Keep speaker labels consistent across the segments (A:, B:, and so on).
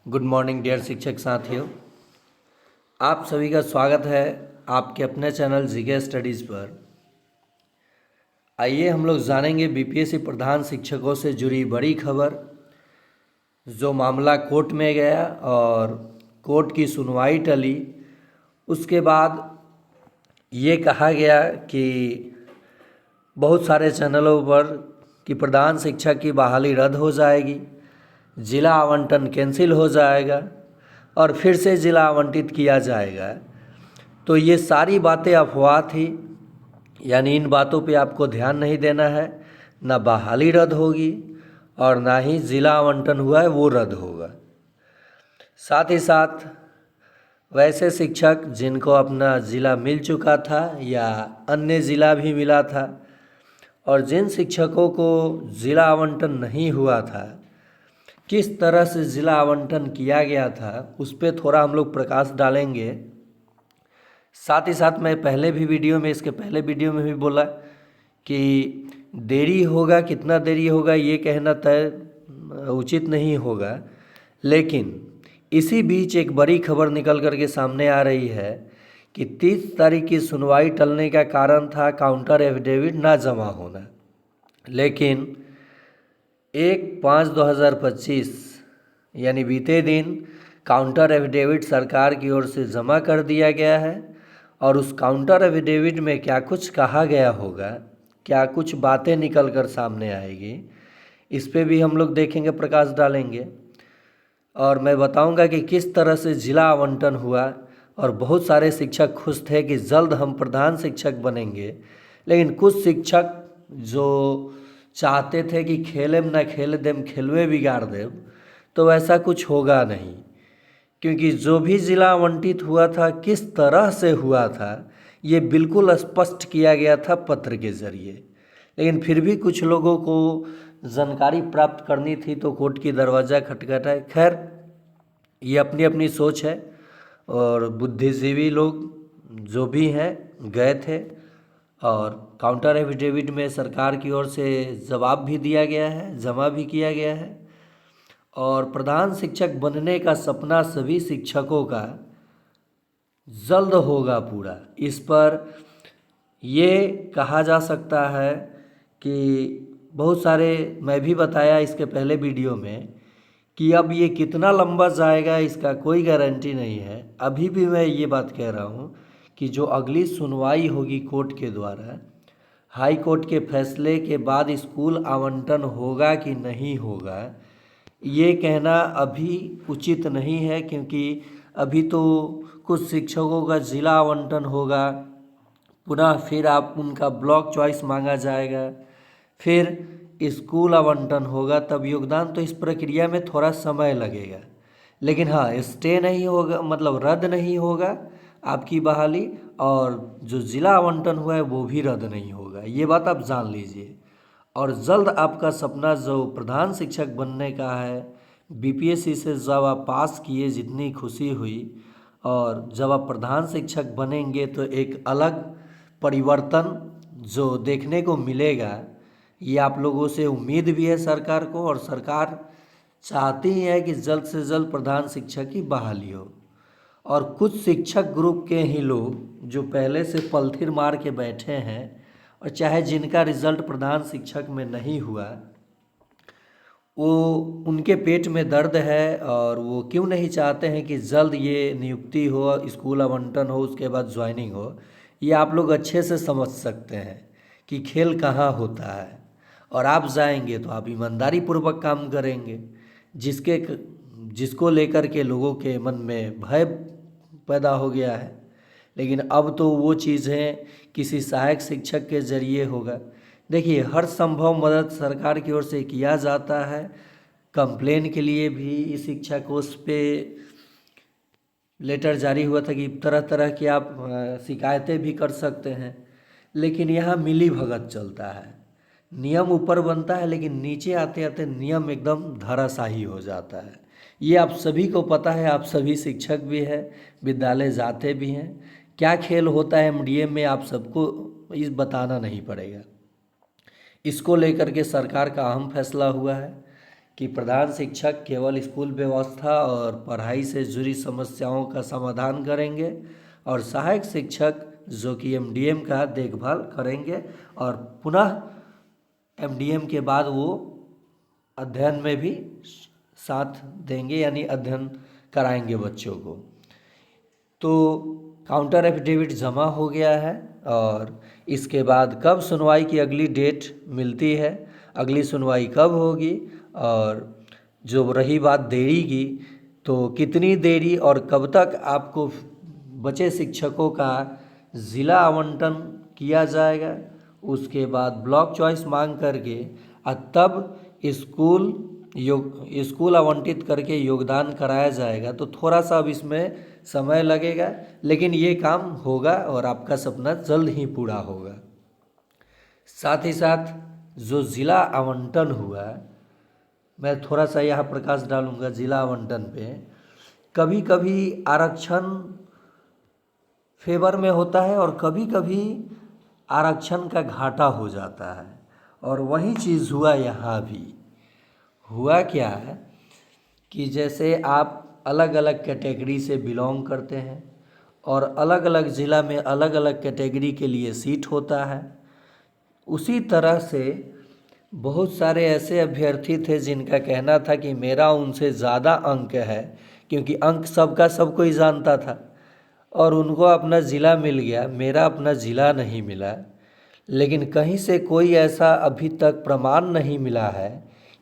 A: Good morning dear शिक्षक साथियों, आप सभी का स्वागत है आपके अपने चैनल जीके स्टडीज़ पर। आइए हम लोग जानेंगे बीपीएससी प्रधान शिक्षकों से जुड़ी बड़ी खबर। जो मामला कोर्ट में गया और कोर्ट की सुनवाई टली, उसके बाद ये कहा गया कि बहुत सारे चैनलों पर कि प्रधान शिक्षक की बहाली रद्द हो जाएगी, ज़िला आवंटन कैंसिल हो जाएगा और फिर से ज़िला आवंटित किया जाएगा। तो ये सारी बातें अफवाह थी, यानी इन बातों पे आपको ध्यान नहीं देना है। ना बहाली रद्द होगी और ना ही ज़िला आवंटन हुआ है वो रद्द होगा। साथ ही साथ वैसे शिक्षक जिनको अपना ज़िला मिल चुका था या अन्य ज़िला भी मिला था और जिन शिक्षकों को ज़िला आवंटन नहीं हुआ था, किस तरह से ज़िला आवंटन किया गया था, उस पर थोड़ा हम लोग प्रकाश डालेंगे। साथ ही साथ मैं इसके पहले वीडियो में भी बोला कि देरी होगा, कितना देरी होगा ये कहना तय उचित नहीं होगा, लेकिन इसी बीच एक बड़ी खबर निकल करके सामने आ रही है कि 30 तारीख की सुनवाई टलने का कारण था काउंटर एफिडेविट ना जमा होना। लेकिन 1/5/2025 यानी बीते दिन काउंटर एफिडेविट सरकार की ओर से जमा कर दिया गया है और उस काउंटर एफिडेविट में क्या कुछ कहा गया होगा, क्या कुछ बातें निकल कर सामने आएगी, इस पे भी हम लोग देखेंगे, प्रकाश डालेंगे। और मैं बताऊंगा कि किस तरह से ज़िला आवंटन हुआ और बहुत सारे शिक्षक खुश थे कि जल्द हम प्रधान शिक्षक बनेंगे, लेकिन कुछ शिक्षक जो चाहते थे कि खेलेम ना खेल देम खेलवे बिगाड़ देव, तो वैसा कुछ होगा नहीं, क्योंकि जो भी ज़िला आवंटित हुआ था, किस तरह से हुआ था, ये बिल्कुल स्पष्ट किया गया था पत्र के ज़रिए। लेकिन फिर भी कुछ लोगों को जानकारी प्राप्त करनी थी तो कोर्ट की दरवाज़ा खटखटाए। खैर, ये अपनी अपनी सोच है और बुद्धिजीवी लोग जो भी हैं गए थे और काउंटर एफिडेविट में सरकार की ओर से जवाब भी दिया गया है, जमा भी किया गया है और प्रधान शिक्षक बनने का सपना सभी शिक्षकों का जल्द होगा पूरा। इस पर ये कहा जा सकता है कि बहुत सारे, मैं भी बताया इसके पहले वीडियो में कि अब ये कितना लंबा जाएगा इसका कोई गारंटी नहीं है। अभी भी मैं ये बात कह रहा हूँ कि जो अगली सुनवाई होगी कोर्ट के द्वारा, हाई कोर्ट के फैसले के बाद स्कूल आवंटन होगा कि नहीं होगा, ये कहना अभी उचित नहीं है, क्योंकि अभी तो कुछ शिक्षकों का ज़िला आवंटन होगा, पुनः फिर आप उनका ब्लॉक चॉइस मांगा जाएगा, फिर स्कूल आवंटन होगा, तब योगदान तो इस प्रक्रिया में थोड़ा समय लगेगा। लेकिन हाँ, स्टे नहीं होगा, मतलब रद्द नहीं होगा आपकी बहाली, और जो ज़िला आवंटन हुआ है वो भी रद्द नहीं होगा, ये बात आप जान लीजिए। और जल्द आपका सपना जो प्रधान शिक्षक बनने का है, बीपीएससी से जब आप पास किए जितनी खुशी हुई, और जब आप प्रधान शिक्षक बनेंगे तो एक अलग परिवर्तन जो देखने को मिलेगा, ये आप लोगों से उम्मीद भी है सरकार को, और सरकार चाहती है कि जल्द से जल्द प्रधान शिक्षक की बहाली हो। और कुछ शिक्षक ग्रुप के ही लोग जो पहले से पलथिर मार के बैठे हैं और चाहे जिनका रिजल्ट प्रधान शिक्षक में नहीं हुआ, वो उनके पेट में दर्द है और वो क्यों नहीं चाहते हैं कि जल्द ये नियुक्ति हो, स्कूल आवंटन हो, उसके बाद ज्वाइनिंग हो। ये आप लोग अच्छे से समझ सकते हैं कि खेल कहाँ होता है, और आप जाएंगे तो आप ईमानदारी पूर्वक काम करेंगे, जिसको लेकर के लोगों के मन में भय पैदा हो गया है। लेकिन अब तो वो चीज़ें किसी सहायक शिक्षक के ज़रिए होगा। देखिए, हर संभव मदद सरकार की ओर से किया जाता है। कंप्लेन के लिए भी शिक्षा कोष पे लेटर जारी हुआ था कि तरह तरह की आप शिकायतें भी कर सकते हैं, लेकिन यहाँ मिली भगत चलता है। नियम ऊपर बनता है लेकिन नीचे आते आते नियम एकदम धराशायी हो जाता है। ये आप सभी को पता है, आप सभी शिक्षक भी हैं, विद्यालय जाते भी हैं। क्या खेल होता है एमडीए में आप सबको इस बताना नहीं पड़ेगा। इसको लेकर के सरकार का अहम फैसला हुआ है कि प्रधान शिक्षक केवल स्कूल व्यवस्था और पढ़ाई से जुड़ी समस्याओं का समाधान करेंगे और सहायक शिक्षक जो कि एमडीएम का देखभाल करेंगे और पुनः एमडीएम के बाद वो अध्ययन में भी साथ देंगे, यानी अध्ययन कराएंगे बच्चों को। तो काउंटर एफिडेविट जमा हो गया है और इसके बाद कब सुनवाई की अगली डेट मिलती है, अगली सुनवाई कब होगी, और जो रही बात देरी की, तो कितनी देरी और कब तक आपको बचे शिक्षकों का ज़िला आवंटन किया जाएगा, उसके बाद ब्लॉक चॉइस मांग करके तब स्कूल आवंटित करके योगदान कराया जाएगा। तो थोड़ा सा अब इसमें समय लगेगा, लेकिन ये काम होगा और आपका सपना जल्द ही पूरा होगा। साथ ही साथ जो ज़िला आवंटन हुआ, मैं थोड़ा सा यहाँ प्रकाश डालूँगा ज़िला आवंटन पे। कभी कभी आरक्षण फेवर में होता है और कभी कभी आरक्षण का घाटा हो जाता है, और वही चीज़ हुआ यहाँ भी। हुआ क्या है कि जैसे आप अलग अलग कैटेगरी से बिलोंग करते हैं और अलग अलग ज़िला में अलग अलग कैटेगरी के लिए सीट होता है, उसी तरह से बहुत सारे ऐसे अभ्यर्थी थे जिनका कहना था कि मेरा उनसे ज़्यादा अंक है, क्योंकि अंक सबका सब कोई जानता था, और उनको अपना ज़िला मिल गया, मेरा अपना ज़िला नहीं मिला। लेकिन कहीं से कोई ऐसा अभी तक प्रमाण नहीं मिला है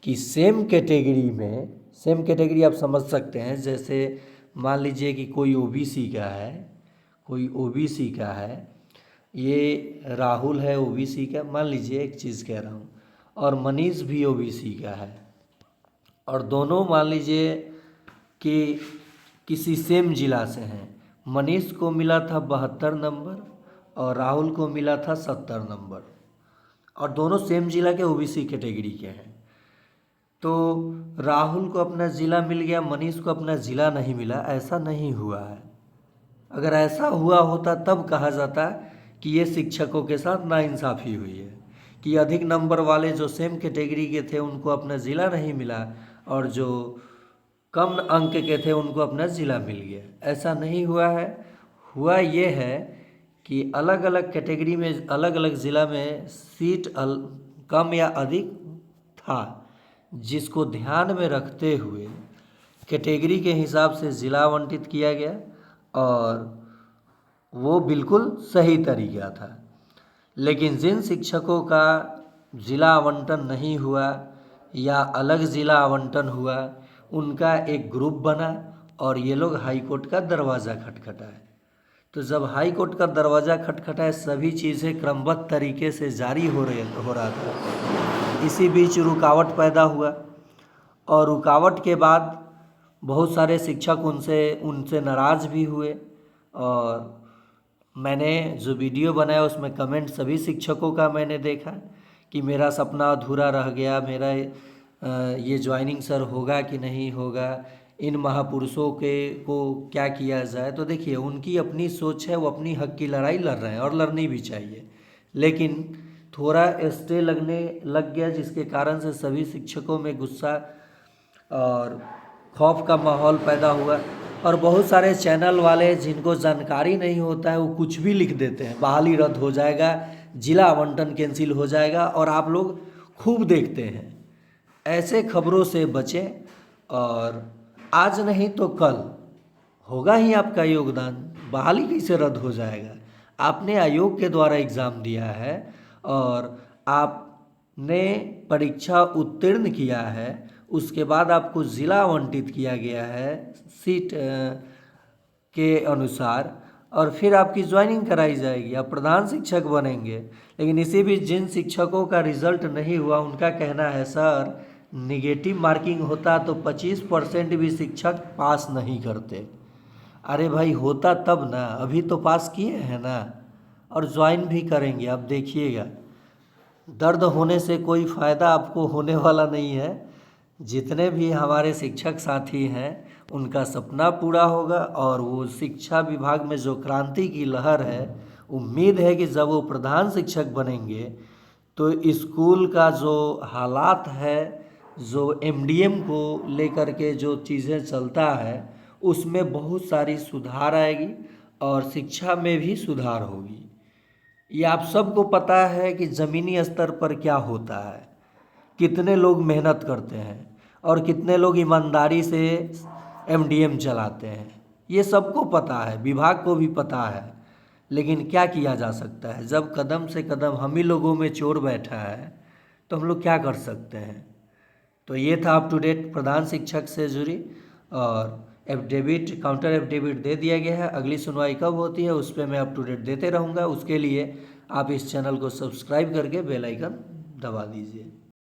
A: कि सेम कैटेगरी में, सेम कैटेगरी आप समझ सकते हैं, जैसे मान लीजिए कि कोई ओबीसी का है, कोई ओबीसी का है, ये राहुल है ओबीसी का, मान लीजिए एक चीज़ कह रहा हूँ, और मनीष भी ओबीसी का है, और दोनों मान लीजिए कि किसी सेम ज़िला से हैं। मनीष को मिला था 72 नंबर और राहुल को मिला था 70 नंबर, और दोनों सेम ज़िला के ओबीसी कैटेगरी के हैं। तो राहुल को अपना ज़िला मिल गया, मनीष को अपना ज़िला नहीं मिला। ऐसा नहीं हुआ है। अगर ऐसा हुआ होता तब कहा जाता कि ये शिक्षकों के साथ नाइंसाफ़ी हुई है, कि अधिक नंबर वाले जो सेम कैटेगरी के थे उनको अपना ज़िला नहीं मिला, और जो कम अंक के थे उनको अपना ज़िला मिल गया। ऐसा नहीं हुआ है। हुआ ये है कि अलग अलग कैटेगरी में अलग अलग ज़िला में सीट कम या अधिक था, जिसको ध्यान में रखते हुए कैटेगरी के हिसाब से ज़िला आवंटित किया गया, और वो बिल्कुल सही तरीका था। लेकिन जिन शिक्षकों का ज़िला आवंटन नहीं हुआ या अलग ज़िला आवंटन हुआ, उनका एक ग्रुप बना और ये लोग हाई कोर्ट का दरवाज़ा खटखटाए। तो जब हाई कोर्ट का दरवाज़ा खटखटाए, सभी चीज़ें क्रमबद्ध तरीके से जारी हो रहा था। इसी बीच रुकावट पैदा हुआ, और रुकावट के बाद बहुत सारे शिक्षक उनसे नाराज़ भी हुए, और मैंने जो वीडियो बनाया उसमें कमेंट सभी शिक्षकों का मैंने देखा कि मेरा सपना अधूरा रह गया, मेरा ये ज्वाइनिंग सर होगा कि नहीं होगा, इन महापुरुषों को क्या किया जाए। तो देखिए, उनकी अपनी सोच है, वो अपनी हक की लड़ाई लड़ रहे हैं और लड़नी भी चाहिए, लेकिन थोड़ा स्टे लगने लग गया, जिसके कारण से सभी शिक्षकों में गुस्सा और खौफ का माहौल पैदा हुआ। और बहुत सारे चैनल वाले जिनको जानकारी नहीं होता है वो कुछ भी लिख देते हैं, बहाली रद्द हो जाएगा, जिला आवंटन कैंसिल हो जाएगा, और आप लोग खूब देखते हैं। ऐसे खबरों से बचें, और आज नहीं तो कल होगा ही आपका योगदान। बहाली कैसे रद्द हो जाएगा? आपने आयोग के द्वारा एग्ज़ाम दिया है और आपने परीक्षा उत्तीर्ण किया है, उसके बाद आपको ज़िला आवंटित किया गया है सीट के अनुसार, और फिर आपकी ज्वाइनिंग कराई जाएगी, आप प्रधान शिक्षक बनेंगे। लेकिन इसी बीच जिन शिक्षकों का रिज़ल्ट नहीं हुआ, उनका कहना है सर निगेटिव मार्किंग होता तो 25% भी शिक्षक पास नहीं करते। अरे भाई, होता तब ना, अभी तो पास किए हैं ना, और ज्वाइन भी करेंगे। आप देखिएगा, दर्द होने से कोई फ़ायदा आपको होने वाला नहीं है। जितने भी हमारे शिक्षक साथी हैं उनका सपना पूरा होगा, और वो शिक्षा विभाग में जो क्रांति की लहर है, उम्मीद है कि जब वो प्रधान शिक्षक बनेंगे तो स्कूल का जो हालात है, जो एमडीएम को लेकर के जो चीज़ें चलता है उसमें बहुत सारी सुधार आएगी और शिक्षा में भी सुधार होगी। ये आप सबको पता है कि ज़मीनी स्तर पर क्या होता है, कितने लोग मेहनत करते हैं और कितने लोग ईमानदारी से एमडीएम चलाते हैं। ये सबको पता है, विभाग को भी पता है, लेकिन क्या किया जा सकता है जब कदम से कदम हम ही लोगों में चोर बैठा है तो हम लोग क्या कर सकते हैं। तो ये था अप टू डेट प्रधान शिक्षक से जुड़ी, और एफिडेविट काउंटर एफिडेविट दे दिया गया है। अगली सुनवाई कब होती है उस पर मैं अप टू डेट देते रहूँगा। उसके लिए आप इस चैनल को सब्सक्राइब करके बेल आइकन दबा दीजिए।